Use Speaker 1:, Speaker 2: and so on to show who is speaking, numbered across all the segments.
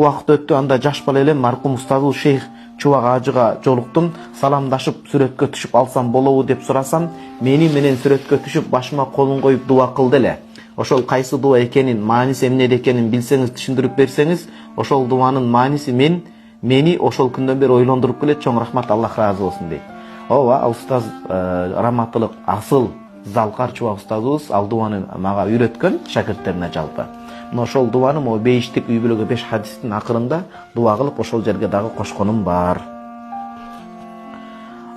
Speaker 1: убакыт өттү, анда жаш бала элем маркум устазыбыз шейх Чубак ажыга жолуктум. Саламдашып сүрөткө түшүп алсам болобу деп сурасам, мени менен сүрөткө түшүп башыма колун коюп дуа кылды эле. Ошол кайсы дуа экенин, мааниси эмнеде экенин билсеңиз, түшүндүрүп берсеңиз, ошол дуанын мааниси мени ошол күндөн бери ойлондуруп келет. Чоң рахмат, Аллах разы болсун дейт. Ооба, устаз раматтылык асыл Залкар Чубак устазыбыз ал дуаны мага үйрөткөн шакирттерине жалпы. Мына ошол дуаны мо бейиштик үй бүлөгө 5 хадистин акырында дуа кылып ошол жерге дагы кошконум бар.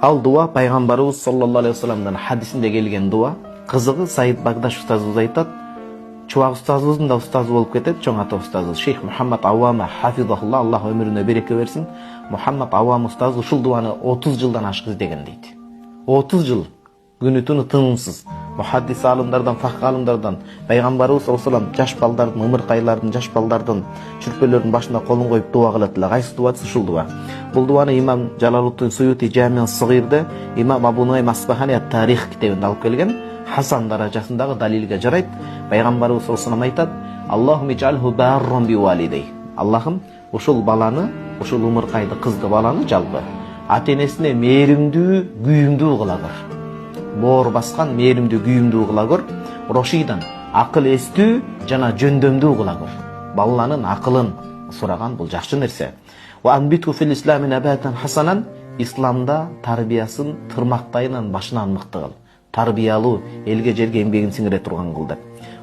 Speaker 1: Ал дуа пайгамбарыбыз саллаллаху алейхи вассаламдан хадисинде келген дуа. Кызыгы Саид Багдаш устазыбыз айтат, Чубак устазыбыздын да устазы болуп кетет, чоң ата устазыбыз Шейх Мухаммад Авама хафизахулла, Аллах өмүрүнө береке берсин. Мухаммад Авам устаз ушул дуаны 30 жылдан ашык издеген дейт. 30 жыл күнү түнү тынымсыз. Мухаддис алымдардан, факх алымдардан, пайгамбарыбыз саллаллаху алейхи вассалам жаш балдардын, ымыркайлардын, жаш балдардын чүрпөлөрдүн башына колун коюп дуа кылат эле. Кайсы дуасы? Ушул дуа. Бул дуаны имам Жалалуттин Суюти Жамиъ Сагирде, имам Абу Нуайм Асбахани Тарих китебинде алып келген. Хасан даражасындагы далилге жарайт. Пайгамбарыбыз саллаллаху алейхи вассалам айтат: "Аллахумма иджалху барран би валидей". Аллахым ушул баланы, ушул ымыркайды кызды баланы жалпы ата-энесине мээримдүү, күйүмдүү кылагыр. Боор баскан мээримдүү, күйүмдүү кылагыр. Рошидан акыл эстүү жана жөндөмдүү кылагыр. Баланын акылын сураган бул жакшы нерсе. Ва анбиту фил ислами набатан хасанан, исламда тарбиясын тырмактайынан башынан мыкты кыл. Тарбиялуу, элге жерге эмгегин сиңире турган кыл деп.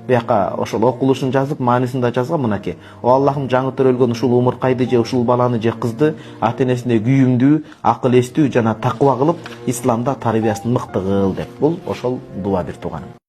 Speaker 1: Буяка ошол окулушун жазып, маанисин да жазган мынакей. О Аллахым, жаңы төрөлгөн ушул умуркайды же ушул баланы же кызды ата-энесине күйүмдүү, акыл эстүү жана таква кылып, исламда тарбиясын мыкты кыл деп. Бул ошол дуа бир туганым.